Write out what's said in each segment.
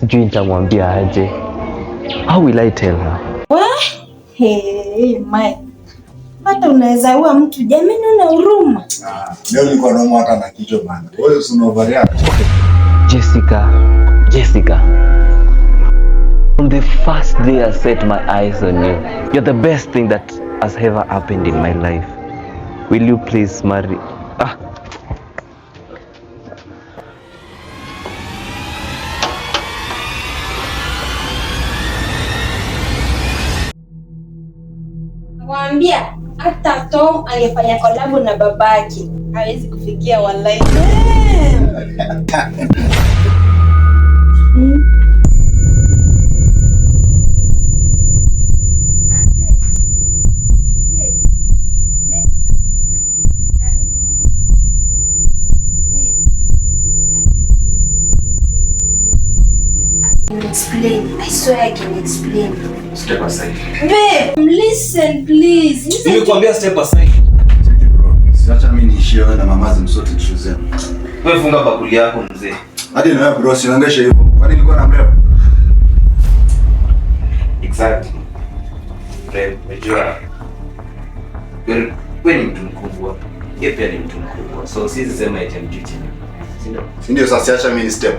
sijui nitamwambia aje. How will I tell her? Hey, Mike. Hata unaweza ua mtu jamani, una huruma. Leo niko na mwata na kichwa bana. Wewe usina overreact. Okay. Jessica. From the first day I set my eyes on you, you're the best thing that has ever happened in my life. Will you please marry? Nakwambia hata Tom aliyefanya collab na babake hawezi kufikia wallahi. I swear I can explain. Step aside. Babe, listen please. Nilikwambia step aside. Cheki bro. Siacha mimi niishie na mamazi msote tushuzeni. Wewe funga bakuli yako mzee. Hadi na wewe bro, siangesha hivyo. Kwani nilikuwa na mrembo? Exactly. Unajua wewe ni mtu mkubwa. Yeye pia ni mtu mkubwa. So sisi sema eti mjiti. Si ndio sasa siacha mimi ni step.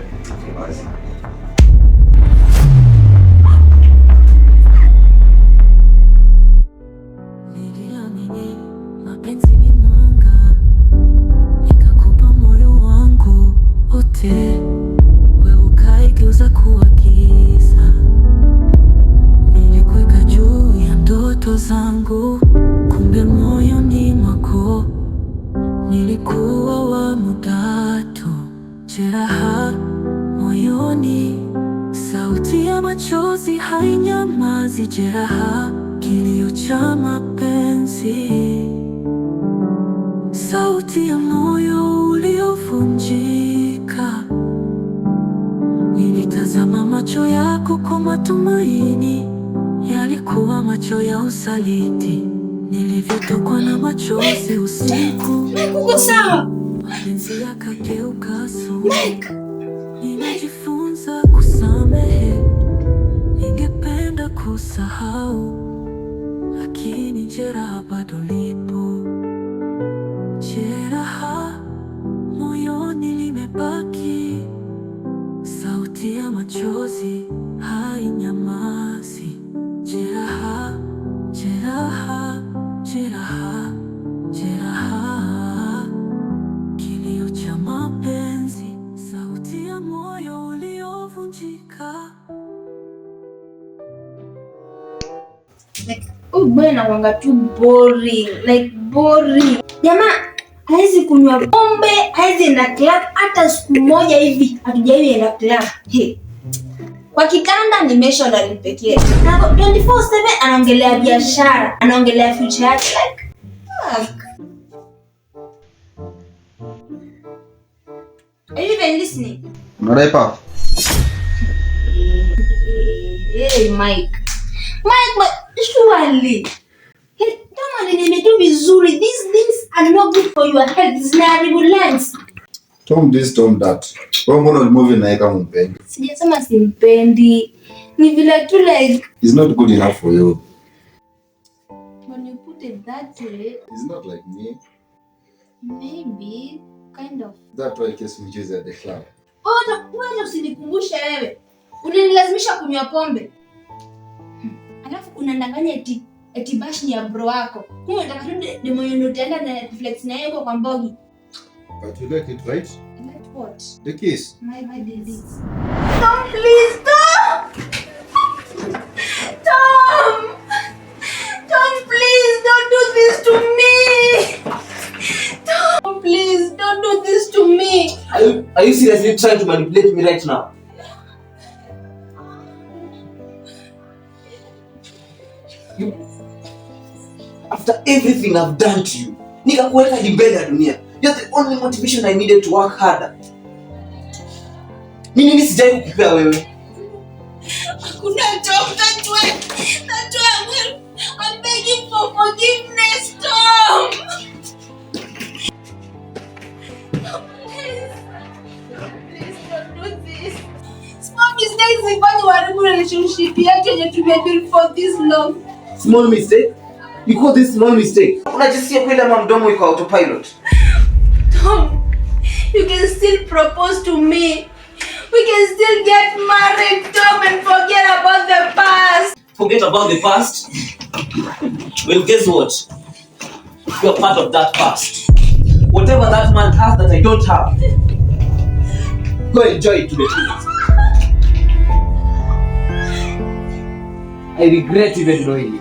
Kumbe moyoni mwako nilikuwa wa muda tu, jeraha moyoni, sauti ya machozi hainyamazi, jeraha, kilio cha mapenzi, sauti ya moyo uliovunjika. Nilitazama macho yako kwa matumaini, yalikuwa macho ya usaliti. Nilivyotokwa na machozi usiku, Uko sawa? mapenzi yakageuka sumu. Ninajifunza kusamehe, ningependa kusahau, lakini jeraha bado lipo. Jeraha moyoni limebaki, sauti ya machozi hainyamazi. Jeraha, jeraha, jeraha, jeraha, kilio cha mapenzi, sauti ya moyo uliovunjika. Bwana wanga tu boring, like boring. Jamaa hawezi kunywa pombe, hawezi enda club hata siku moja hivi. Hatujawahi enda club. Kwa kikanda ni missionary pekee. Na 24/7 anaongelea biashara, anaongelea future yake like fuck. Are you even listening? Unaraipa? Hey Mike, but surely kama nimetu vizuri, these things are not good for your health. Zinaharibu lungs. Tom this, Tom that. Wewe mbona movie na kama mpendi? Sijasema simpendi. Ni vile tu like It's not good enough for you. when you put it that way, It's not like me. maybe kind of. That why case we choose at the club. Wewe usinikumbushe wewe. Unanilazimisha kunywa pombe. Alafu unandanganya eti bash ni ya bro wako. Kumbe unataka tu demo yenu utaenda na flex na yeye kwa mbogi. But you like it, right? Like what? The kiss. My bad is this. Tom, please, Tom! Tom! Tom, please, don't do this to me! Tom, please, don't do this to me! Are you seriously trying to manipulate me right now? After everything I've done to you, nikakuweka mbele ya dunia. You're the only motivation I needed to work harder. Nini sijai kukupea wewe? Hakuna Tom, that's why I'm begging for forgiveness, Tom! Please don't do this. Mom is mistake you've been doing for this long. Small mistake? You call this small mistake? Unajisikia kweli ama mdomo iko autopilot? Tom, you can still propose to me. We can still get married, Tom, and forget about the past. Forget about the past? Well, guess what? You're part of that past. Whatever that man has that I don't have, go enjoy it to the fullest. I regret even knowing it.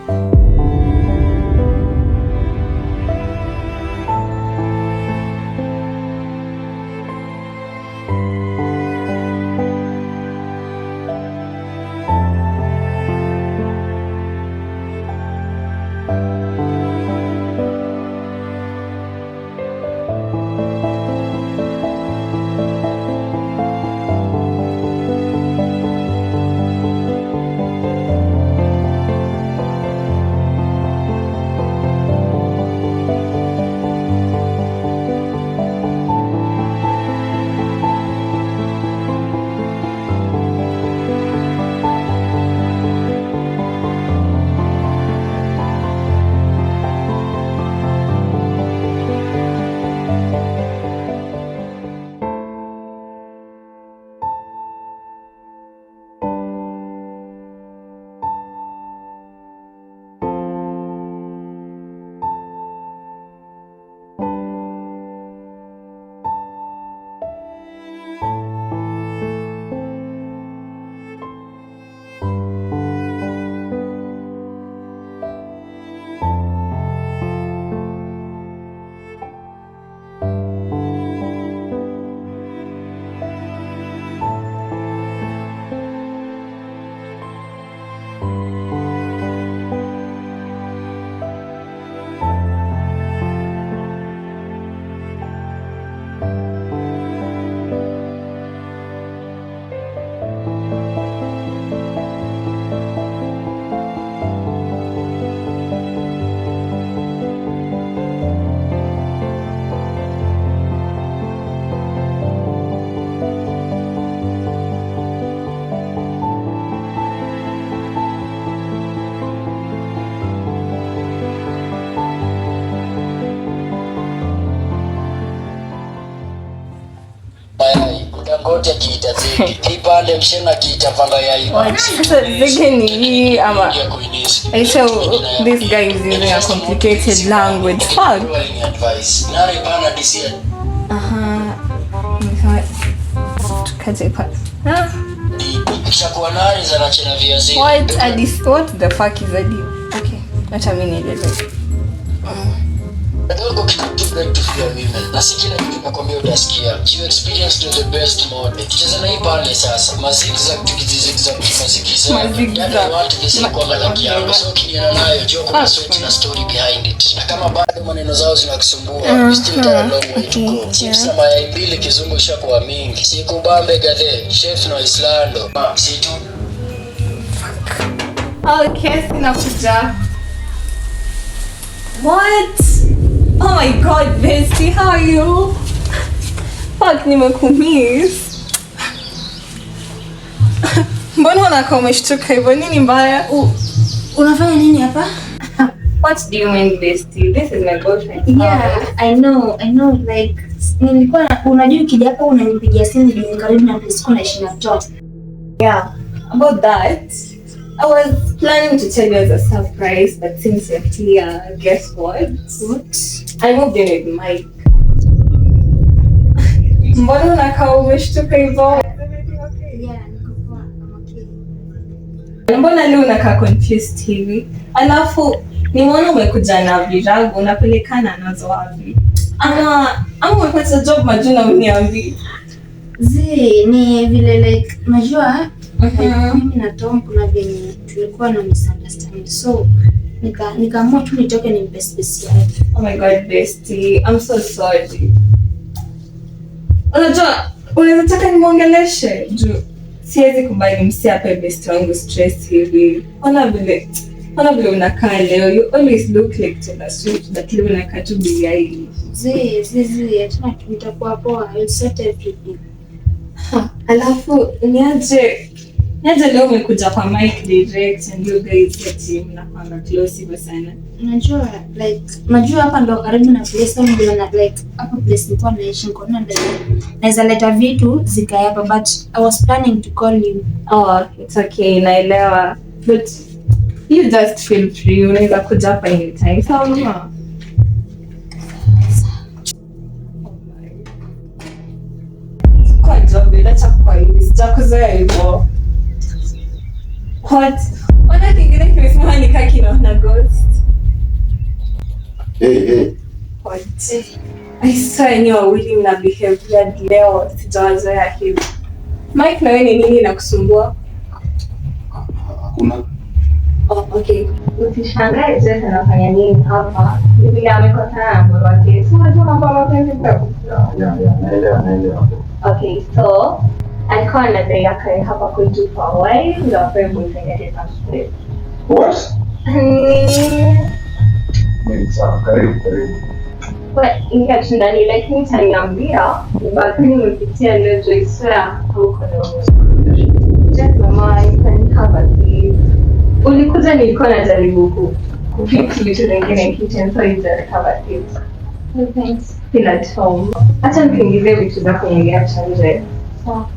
Dangote kiita zege. Kipande mshena kiita vanga ya iba. Sasa zege ni hii ama I saw this guy is using a complicated language. Fuck. Nari bana disia. Tukaje pa. Kishakuwa nari zanachena viazi. What the fuck is a deal? Okay. Acha mimi nieleze. Adogo kitu great to fear women. Na si kila kitu nakwambia utasikia. You experience to the best mode. Tucheza na hii pale sasa. Mazigzag tukizigzag mazigiza. Yaani watu kisa kwa malaki yao. So kiniana nayo jua kuna sweat na story behind it. Na kama bado maneno zao zinakusumbua, we still got a long way to go. Chips na mayai mbili kizungu ishakuwa mingi. Sikubambe gadhe, chef na Islando. Si tu. Okay, sinakuja. What? Oh my god, bestie, how are you? Fuck, nimekumiss. Mbona unakaa umeshtuka hivyo? Nini mbaya? Unafanya nini hapa? What do you mean, bestie? This is my boyfriend. Yeah, I know, like nilikuwa unajua ukija hapa unanipigia simu ndio karibu na place naishi na mtoto. Yeah, about that. I was planning to tell you as a surprise, but since you're here, guess what? What? I moved in with Mike. Mbona unakaa umeshtuka hivyo? Yeah, niko poa. I'm okay. Mbona leo unakaa confused hivi? Alafu nimeona umekuja na virago, unapelekana nazo wapi? Ama umepata job majuna uniambi? Ni vile like unajua mimi na Tom kuna vile tulikuwa na misunderstanding. So nikaamua tu nitoke nimpe space yake. Oh my god, bestie. I'm so sorry. Unajua, unaweza taka nimuongeleshe juu siwezi kubali msiape bestie wangu stress hivi. Ona vile unakaa leo. You always look like Taylor Swift, but leo unakaa tu biaili. Tuna nitakuwa poa. I'll sort everything. Alafu niaje Naja leo umekuja kwa mic direct and you guys eti mnapanga close hivyo sana. Unajua hapa ndo karibu na place ndio na like hapa place nilikuwa naishi kuna ndio. Naweza leta vitu zikae hapa but I was planning to call you. Oh, it's okay, naelewa. But you just feel free, unaweza kuja hapa anytime. Sawa mama? Kwa job, acha kwa hivi. Sijakuzoea hivyo. What? Ona kingine kimesimama nikaa kinaona ghost. Hey. What? I swear you are willing na behavior leo. Sijawazoea hivi. Mike, na wewe ni nini inakusumbua? Hakuna. Oh, okay. Usishangae Jess anafanya nini hapa. Ni vile amekosana na mama wake. Si unajua mambo ya mapenzi mtaku? Yeah, naelewa. Okay, so alikuwa anadai akae hapa kwetu for a while ndio apewe boyfriend yake passport. What? Sawa, karibu. But ingia ndani like nitaniambia but nimepitia leo Joyce huko na Jess mama ikanihaba hivi. Ulikuja nilikuwa najaribu kufix vitu vingine kitchen so it's a cover it. Thanks. Feel at home. Acha nikiingize vitu zako kwenye gap nje. Sawa.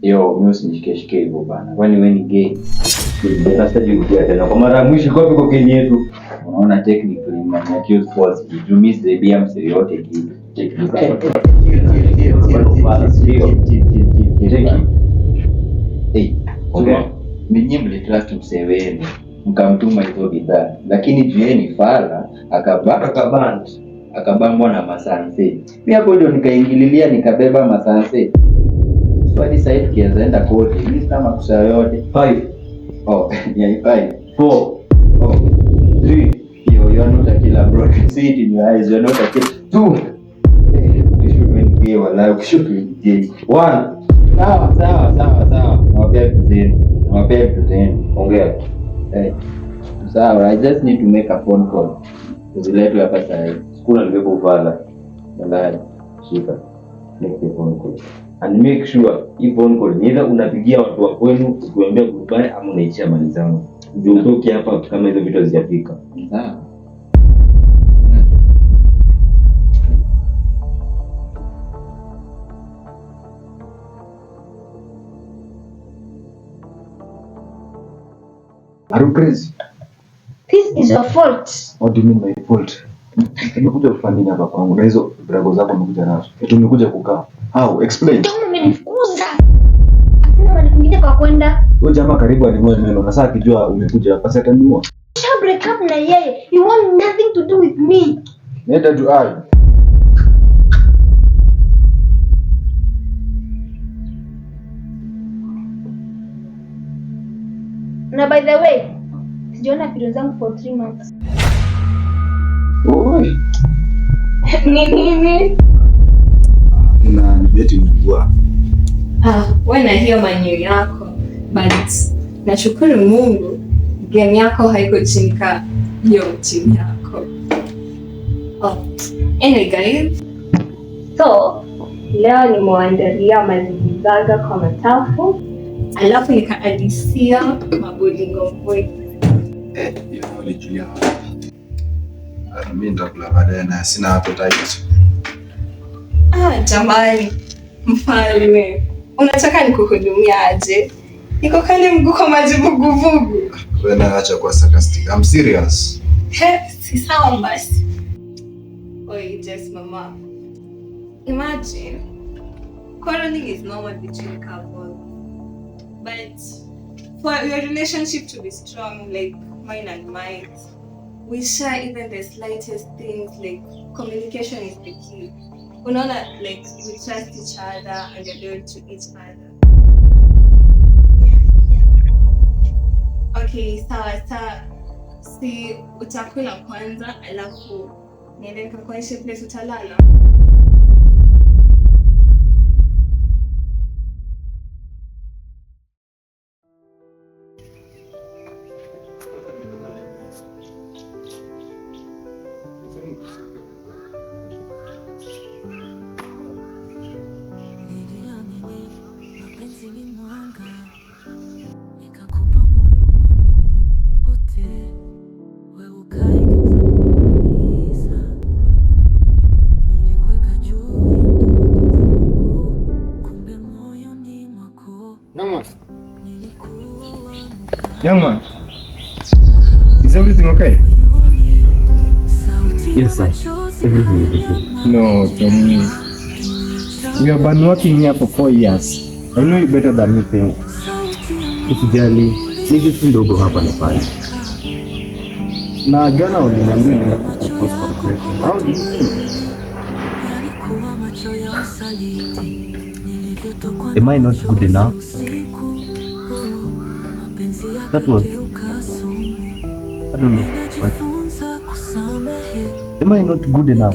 Yo, mimi usinishike hivyo bana. Kwani wewe ni gay? Nitastaji kuja tena. Kwa mara ya mwisho kwa piko Kenya yetu. Unaona technically mna accuse false. You miss the BM yote kitu. Hey, ninyi mlitrust msewene. Mkamtuma hizo bidhaa. Lakini jueni fala akabambwa na masanse. Mimi hapo ndio nikaingililia nikabeba masanse. Swali sasa hivi kianzaenda kote. Hii kama kusa yote 5. Oh, yeah, 5. 4. Oh, 3. You are not a killer bro. See it in your eyes. You are not a killer. 2. You should be gay wala you should be gay. 1. Sawa. Nawapea vitu zenu. Ongea. Sawa, I just need to make a phone call. Usiletwe hapa sasa hivi. Sikuna nibeba ufala. Ndani. Shika. Make the phone call. And make sure hii phone call either unapigia watu wa kwenu kukuambia goodbye ama unaishia mali zangu. Ndio utoke hapa kama hizo vitu hazijafika. Sawa. Are you crazy? This is your fault. What do you mean my fault? Nimekuja kufanya nini hapa kwangu? Na hizo brago zako umekuja nazo. Eti umekuja kukaa. How? Explain. Kama umenifukuza. Hakuna mahali kwingine pa kwenda. Wewe jamaa karibu alimwoa neno na sasa akijua umekuja hapa sasa atanimoa. Sha break up na yeye. You want nothing to do with me. Nenda tu ai. Na by the way, sijaona video zangu for 3 months. Oi. Nini? Na nibeti mkubwa. Wewe na hiyo manyo yako. But nashukuru Mungu game yako haiko chini ka hiyo chini yako. Anyway guys. So, leo nimewaandalia mazigizaga kwa matafu. Alafu nikaadisia mabolingo mwe. Walijulia. Mimi nitakula baadaye na sina appetite. Jamani, mfalme. Unataka nikuhudumia aje? Niko kali mguu kwa maji vuguvugu. Wewe na acha kwa sarcastic. I'm serious. Si sawa basi. Oi, Jess mama. Imagine, quarreling is normal between couples. But for your relationship to be strong, like mine and mine, we share even the slightest things, like communication is the key. Unaona, like we trust each other and we're loyal to each other. Okay, sawa. Si utakula kwanza, alafu niende nikakuonyeshe place utalala. Young man. Young man. Is everything okay? Yes, sir. Everything is okay. No, Tommy. We have been working here for 4 years. I know you better than you think. Usijali, ni vitu ndogo hapa na pale. Na jana uliniambia ningekupost kwa kweli. How do you feel? Am I not good enough? That was, I don't know, but am I not good enough?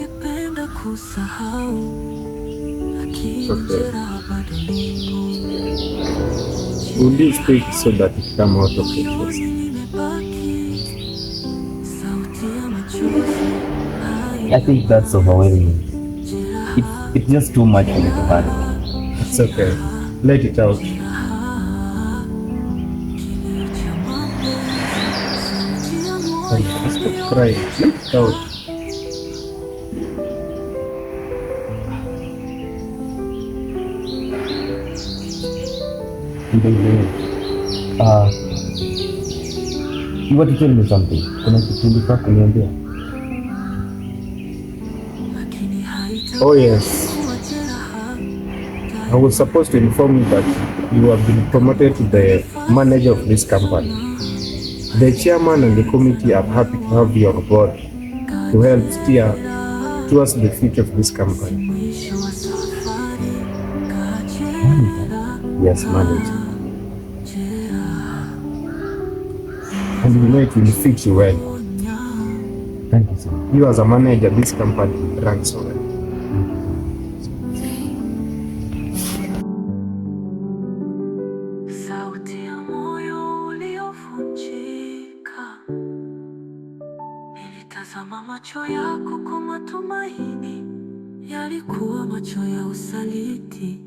It's okay. Will you speak so that it come out of your chest? I think that's overwhelming. It's just too much for me to handle. It's okay. Let it out. Stop crying. Let it out. You want to tell me something? Kuna kitu nilitaka kuniambia? Oh yes. I was supposed to inform you that you have been promoted to the manager of this company. The chairman and the committee are happy to have you on board to help steer towards the future of this company. Yes, manager. And you know it will fit you well. Thank you, sir. You as a manager, this company runs well. Sauti ya moyo uliovunjika, nilitazama macho yako kwa matumaini, yalikuwa macho ya usaliti.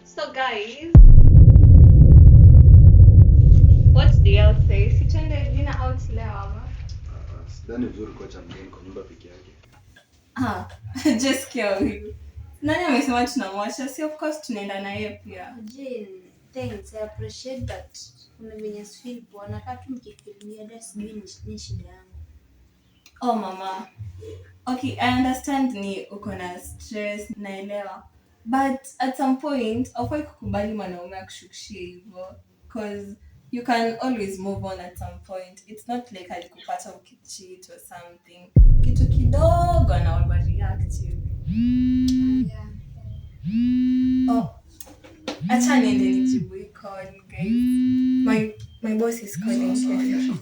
So guys, what's the deal say? Si tuende dinner out leo ama? Sidhani vizuri kuacha mgeni kwa nyumba peke yake. Just kill you. Nani amesema tunamwacha? Si of course tunaenda na yeye pia. Jane, thanks. I appreciate that. Kuna venye feel poa. Nakaa tu mkifilmia dada sijui ni shida yangu. Oh mama. Okay, I understand ni uko na stress, naelewa. But at some point, hufai kukubali mwanaume akushukishie hivyo. Because you can always move on at some point. It's not like alikupata ukicheat or something. Kitu kidogo na overreact hivi. Yeah. Oh, acha niende nijibu hii call, guys. My boss is calling.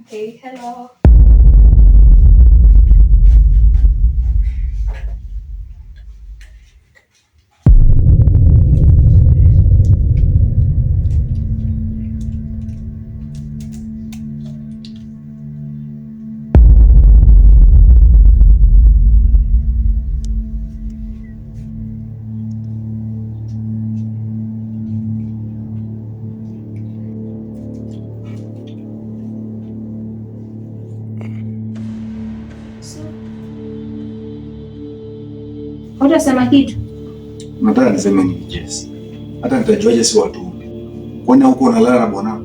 Okay, hello. Utasema kitu? Nataka niseme nini Jess? Hata nitajuaje si watu? Kwani huko unalala na bwana?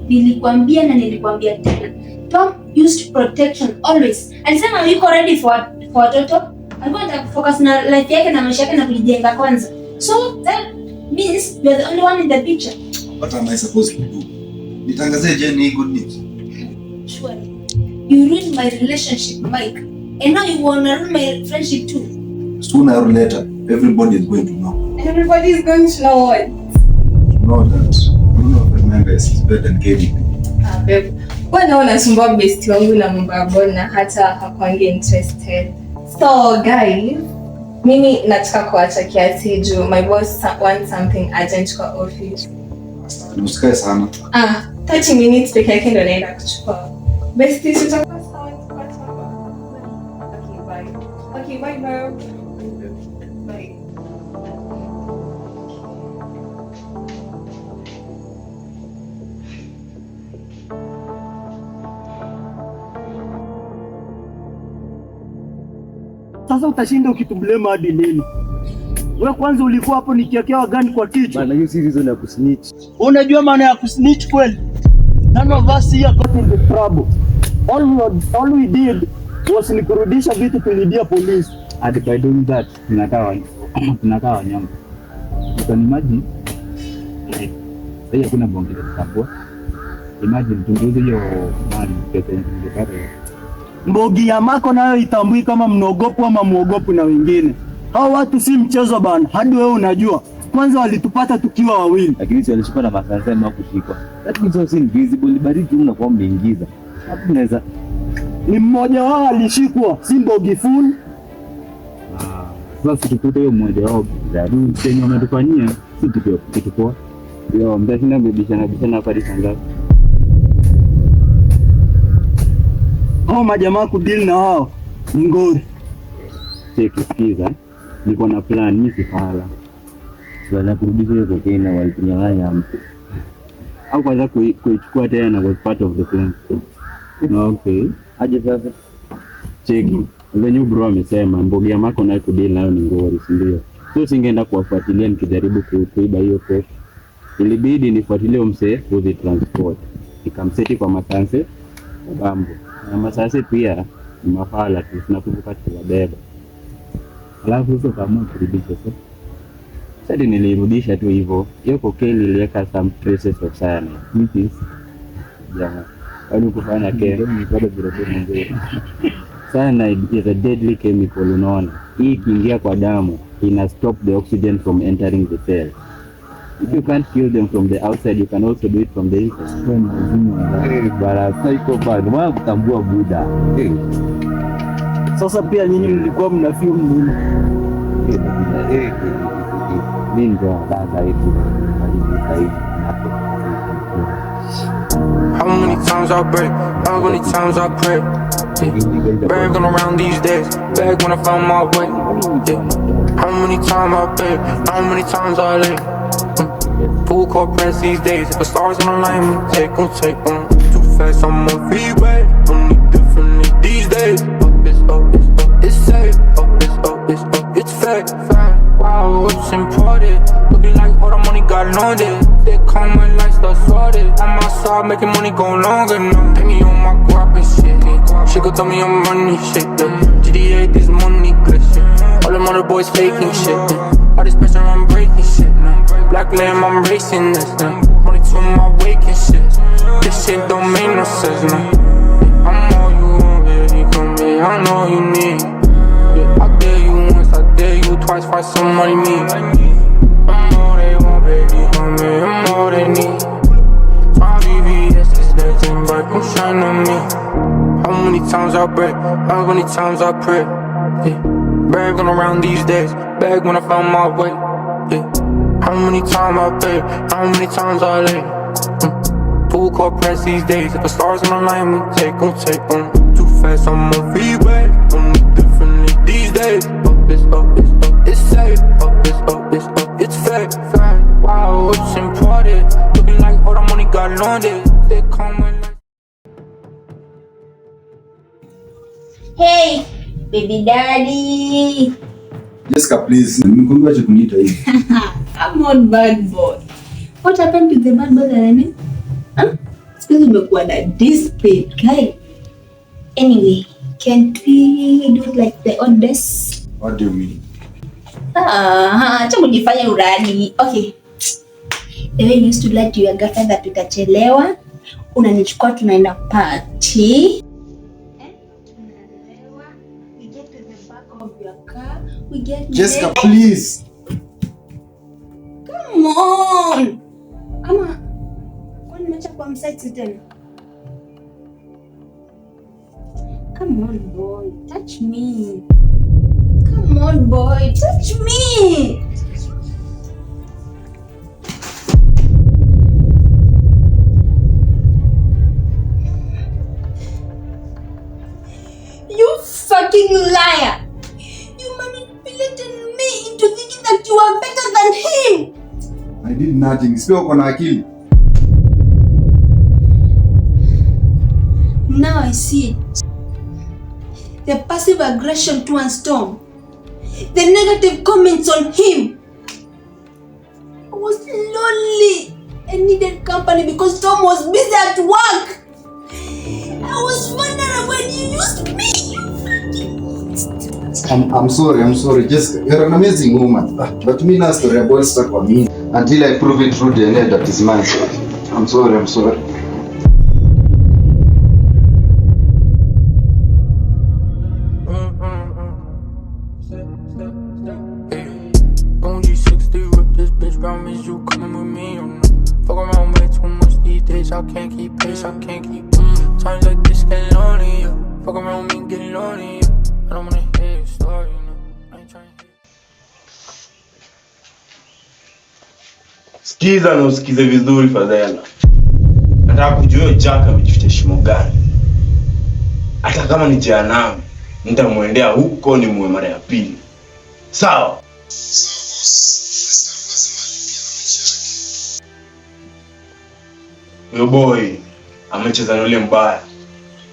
Nilikwambia na nilikwambia tena. Tom used protection always. Alisema yuko ready for watoto. Alikuwa anataka kufocus na life yake na maisha yake na kujijenga kwanza. So that means you are the only one in the picture. What am I supposed to do? Nitangazie Jenny good news. Surely. You ruined my relationship, Mike. And now you want to ruin my friendship too. Sooner or later, everybody is going to know. Everybody is going to know what? To know that one of the members is better than Kevin. Babe. Wana unasumbua besti wangu na mambo ya ball na hata hakuangi interested. So guys, mimi nataka kuacha kiasi juu my boss wants something urgent kwa office. Usikae sana. 30 minutes peke yake ndo naenda kuchukua. Besti tutakuwa sawa tukipata hapa. Okay, bye bye. Bye. Sasa utashinda ukitublema hadi lini? Wewe kwanza ulikuwa hapo nikiakewa gani kwa kichwa? Bana, hiyo si reason ya kusnitch. Unajua maana ya kusnitch kweli? None of us here got in the trouble. All we did was ni kurudisha vitu tulidia police. And by doing that, tunakaa wanyama. You can imagine, like, sasa hakuna bonge la kutambua. Imagine tungeuza hiyo mali pesa ingepata. Mbogi ya mako nayo itambui kama mnogopo ama muogopo na wengine. Hao watu si mchezo bana, hadi wewe unajua. Kwanza walitupata tukiwa wawili. Lakini si walishikwa na masansa ama kushikwa. That means also invisible, bariki unakuwa mmeingiza. Hapo unaweza ni mmoja wao alishikwa, si mbogi full. Sasa tukute hiyo mmoja wao zaru chenye wametufanyia, si tukio. Yo, mtashinda bishana hapa disanga. Hao majamaa kudeal na wao ni ngori. Cheki, sikiza. Niko na plan mimi sifala. Sasa kurudisha hiyo kokena walitunyang'anya mtu. Au kwanza kuichukua tena was part of the plan. Okay. Aje sasa. Cheki. Venye bro amesema mbogi ya mako nayo kudeal nayo ni ngori, si ndio? So singeenda kuwafuatilia nikijaribu kuiba hiyo pesa. Ilibidi nifuatilie msee with the transport. Nikamseti kwa masanse bambo. Na masanse pia ni mafala tu tunakumbuka tuwabeba. Alafu hizo kama kurudisha sasa. Sasa nilirudisha tu hivyo. Hiyo cocaine niliweka some traces of cyanide. Which is bado kufanya kero ni bado vile nzuri. Cyanide is a deadly chemical, unaona. Hii ikiingia kwa damu ina stop the oxygen from entering the cell. If you can't kill them from the outside, you can also do it from the inside. Bara psychopath, wao kutambua buda. Sasa pia nyinyi mlikuwa mnafeel nini? Mimi ndo dada yetu. How many times I break, how many times I pray. Bragging around these days, back when I found my way. How many times I beg, how many times I lay. Full court press these days, if the stars in alignment, take on. Too fast, I'm on freeway, don't need differently these days. It's safe, it's fake. Wow, it's important, looking like all the money got loaded. They come when lights start sorted. On my side, making money go longer now. Pay me on my guap and shit. She gon' tell me I'm money shit. GTA, this money glitch. All them other boys faking shit. All this pressure, I'm breaking shit now. Black lamb, I'm racing this now. Money to my waking shit. This shit don't make no sense now. I'm all you want, baby, come here, I know you need. I dare you once, I dare you twice, find somebody me. I'm all they want, baby, come here, I'm all they need. My BBS is that thing, but come shine on me. How many times I break, how many times I pray. Bragging around these days, back when I found my way. How many times I beg, how many times I lay. Full court press these days, if the stars in alignment, take on. Too fast, I'm on freeway, don't need differently these days. It's safe, it's fake. Wow, it's important, looking like all the money got loaded. They come when like. Hey, baby daddy. Jessica, please. Nimekwambia acha kuniita hivi. Come on, bad boy. What happened to the bad boy that I mean? Siku umekuwa na discipline, guy. Anyway, can't we do it like the old days? What do you mean? Acha kujifanya uradi. Okay. The way you used to lie to your girlfriend that tutachelewa, unanichukua tunaenda party. We get to the back of your car. We get Jessica, naked. please. Come on. Ama kwani nimeacha kwa msite tena? Come on boy, touch me. Come on boy, touch me. You fucking liar. You manipulated me into thinking that you are better than him. I did nothing. Sio uko na akili. Now I see it. The passive aggression towards Tom. The negative comments on him. I was lonely and needed company because Tom was busy at work. I was vulnerable when you used me. I'm sorry. Jessica, you're an amazing woman. But me na story about stuck on me until I prove it through DNA that is mine. I'm sorry. On G60 rip this bitch, promise you coming with me or no? Fuck around way too much these days, I can't keep pace, I can't keep times like this get lonely, yeah. Fuck around me, get lonely, yeah. I don't wanna hear your story, no. I ain't trying to hear. Sikiza na usikize vizuri Fadhela. Nataka kujua Jack amejificha shimo gani. Hata kama ni jehanamu, nitamwendea huko ni muwe mara ya pili. Sawa? Yo boy, amecheza na yule mbaya.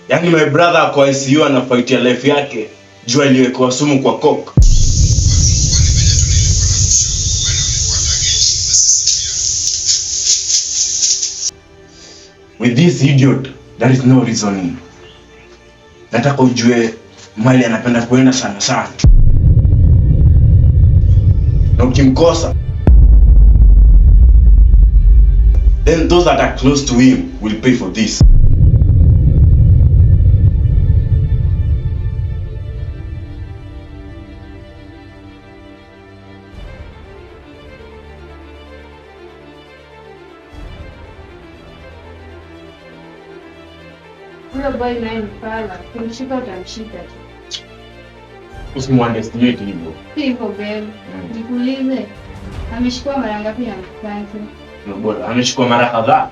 Yaani my brother kwa ICU anafightia life yake, jua iliwekwa sumu kwa coke. With this idiot, there is no reasoning. Nataka ujue mali anapenda kuenda sana sana. Na ukimkosa, then those that are close to him will pay for this. Huyo boy naye mpala, kumshika utamshika tu. Usimuunderestimate hivyo. Si hivyo babe. Nikuulize, ameshikwa mara ngapi na mkanzi? No bora, ameshikwa mara kadhaa.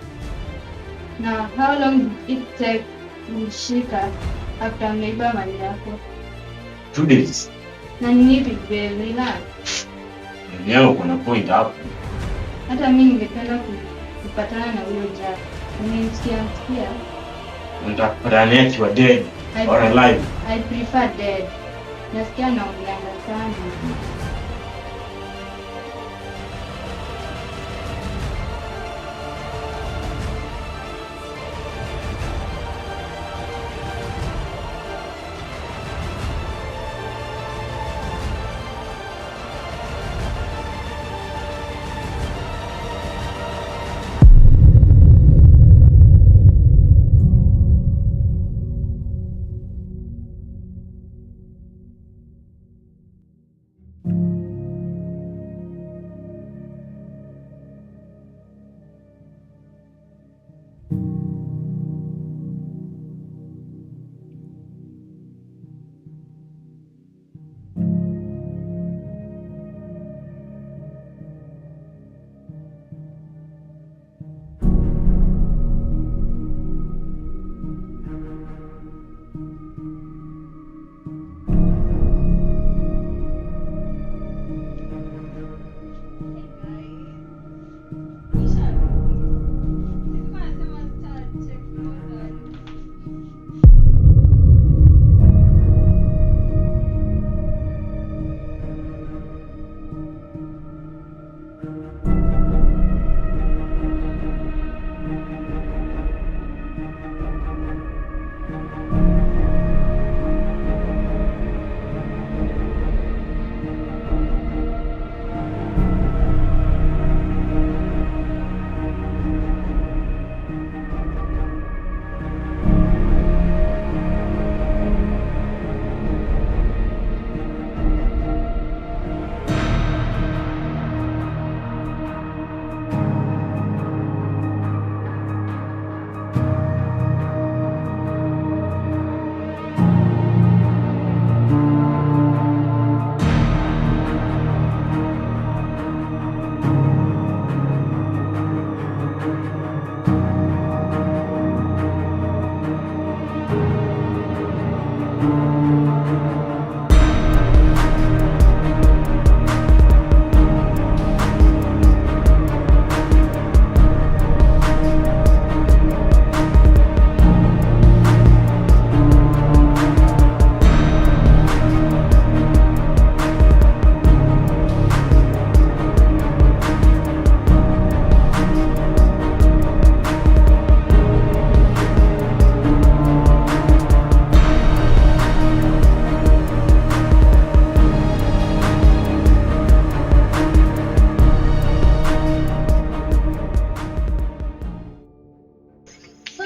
Na how long did it take kumshika after ameiba mali yako? 2 days. Na ni nipi babe, relax. Leo kuna point hapo. Hata mimi ningependa kupatana na huyo Jack. Nimemsikia. Unataka akiwa dead or alive? I prefer dead. Nasikia naongeanga sana.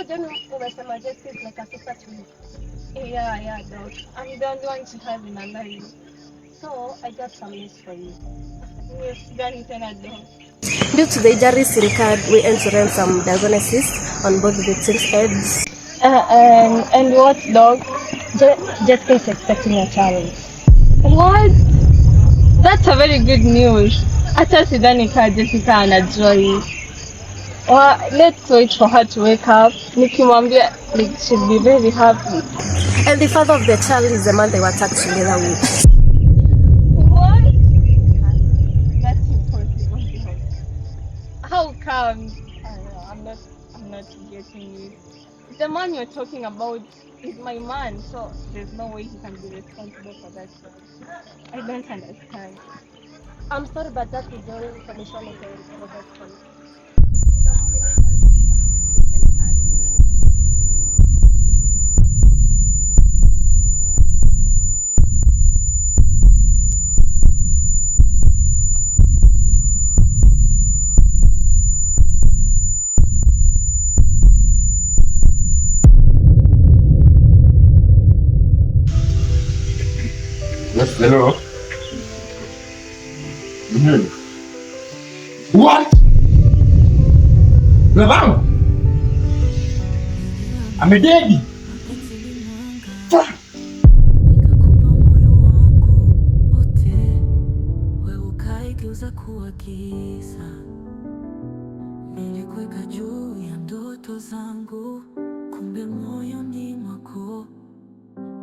John umesema Jessica is like a sister to me. Yeah, dog. I'm the only one she has in her life. So I got some news for you. Yes, gani tena dog. Due to the injuries incurred, we aim to run some diagnosis on both victims' heads. And what, dog? Jessica is expecting a child. What? That's a very good news. Hata sidhani kaa Jessica anajua. Well, let's wait for her to wake up. Nikimwambia, like, she'll be very happy. And the father of the child is the man they were attacked together with. What? That's impossible. How come? I don't know, I'm not getting it. The man you're talking about is my man, so there's no way he can be responsible for that. I don't understand. I'm sorry, but that is the only information I can provide for you. Yes, hello. What? Lavam? Amededi? Fuck. Ukaigeuza kuwa giza, nilikuweka juu ya ndoto zangu, kumbe moyoni mwako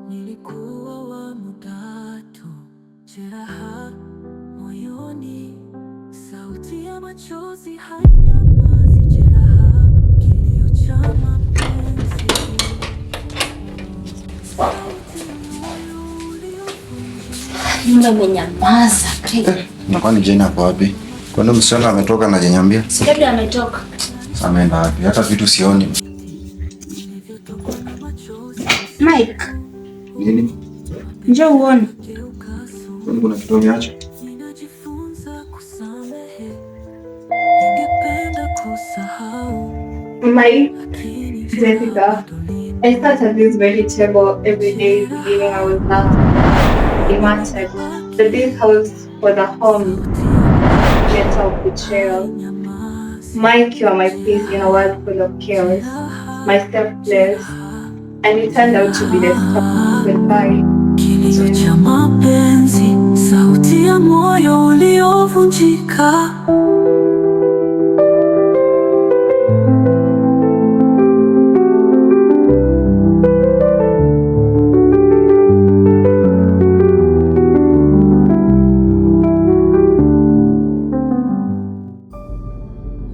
nilikuwa wa muda tu. Jeraha moyoni, sauti ya machozi hainyamazi. Jeraha, kilio cha mapenzi. Mbona umenyamaza? Kwani Jane ako wapi? Kwani msichana ametoka na hajaniambia? Si labda ametoka. Sasa ameenda wapi? Hata vitu sioni. Mike, Nini? njoo uone. Kwani kuna kitu umeacha? Mike, Jessica, I start at this very table every day beginning I was not imagined that this house was a home mental betrayal. Mike, you are my peace in a world full of chaos, my safe place, and it turned out to be the stop goodbye. Kilio cha mapenzi, sauti ya moyo uliovunjika.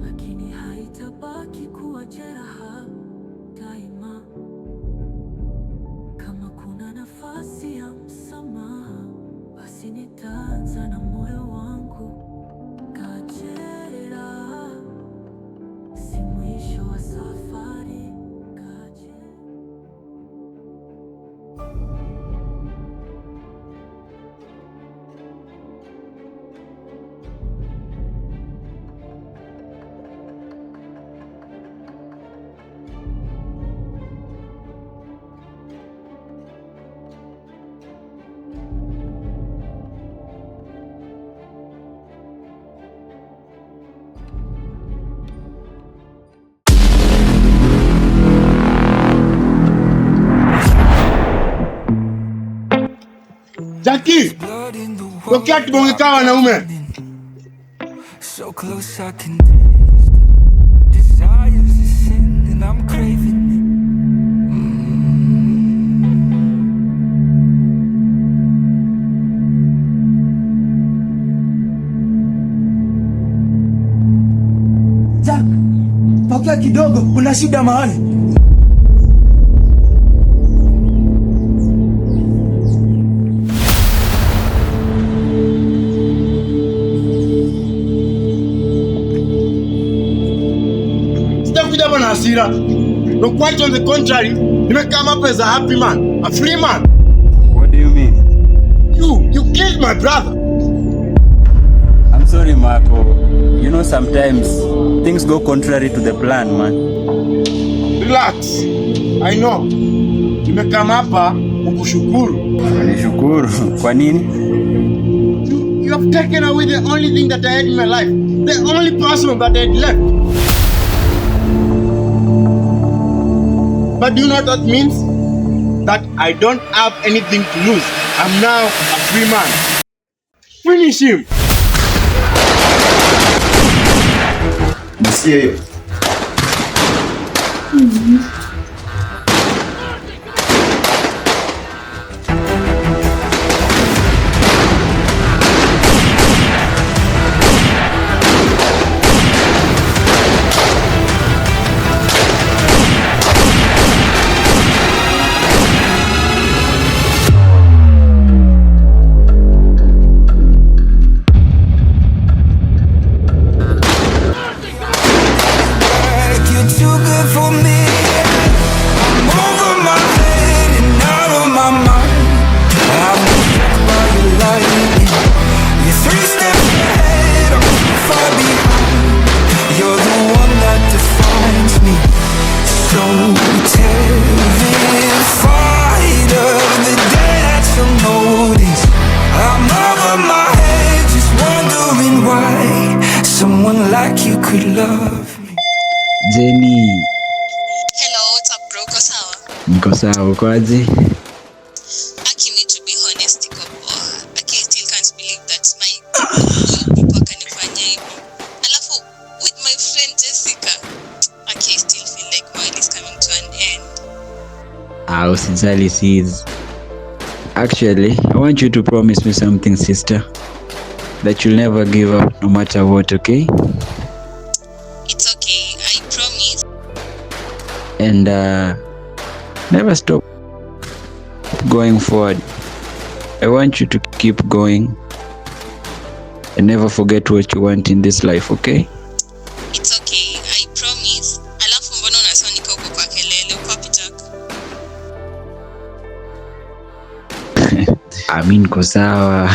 Lakini haitabaki kuwa jeraha daima. Kama kuna nafasi ya msamaha, basi nitaanza na moyo wangu. Kajera, si mwisho wa safari. Jackie! Tokea kibonge kawa wanaume. So close I can taste it. Desire's a sin and I'm craving it. Jack, tokea kidogo, kuna shida mahali. Sijakuja na hasira. No, quite on the contrary, you come up as a happy man, a free man. What do you mean? You killed my brother. I'm sorry, Marco. You know, sometimes things go contrary to the plan, man. relax. I know. Nimekama hapa kukushukuru. Nishukuru. Kwa nini? You have taken away the only thing that I had in my life. The only person that I had left. But do you know what that means? That I don't have anything to lose. I'm now a free man. Finish him. Nisikie hiyo. Jenny. Hello, what's up bro? Uko sawa? Niko sawa, uko aje? Aki, me to be honest, iko poa. Aki, I still can't believe that my people kanifanya hivyo. Alafu with my friend Jessica, Aki, I still feel like my life is coming to an end. Usijali sis. Actually, I want you to promise me something, sister. That you'll never give up no matter what, okay? It's okay, I promise. And never stop going forward. I want you to keep going and never forget what you want in this life, okay? It's okay, I promise. Alafu mbona unasema niko huko kwa kelele? Uko wapi Jack? I mean, niko sawa.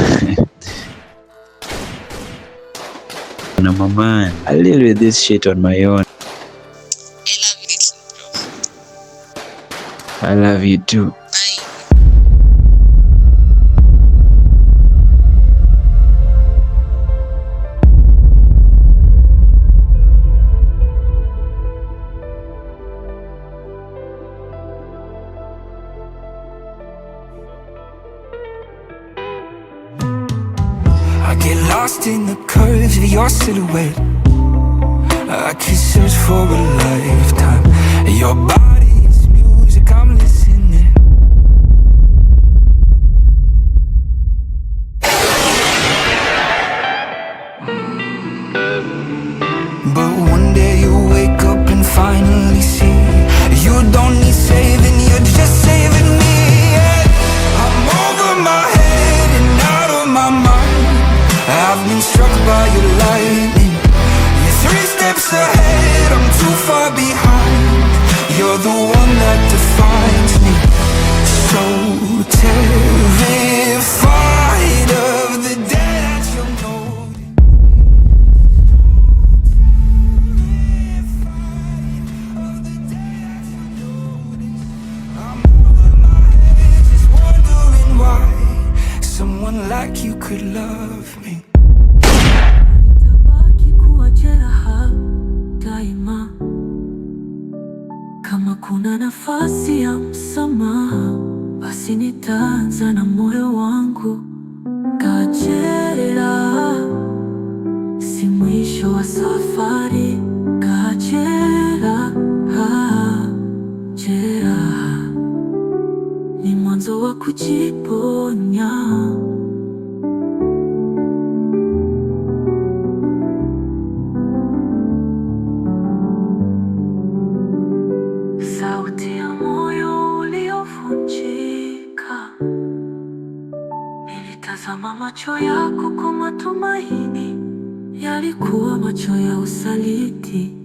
No, mama, I'll deal with this shit on my own. I love you too. I get lost in the curves of your silhouette. I could search for a lifetime. Your body's music, I'm listening. But one day you wake up and finally see you don't need saving, you're just saving me. I'm over my head and out of my mind. I've been struck by your lightning. You're 3 steps ahead, I'm too far behind. You're the one that defines me. So terrified of the day that you'll know. Someone like you could love me. Itabaki kuwa jeraha daima. Kama kuna nafasi ya msamaha, basi nitaanza na moyo wangu. Kajera si mwisho wa safari. Kajera jeraha ni mwanzo wa kujiponya. Sauti ya moyo uliovunjika. Nilitazama macho yako kwa matumaini, yalikuwa macho ya usaliti.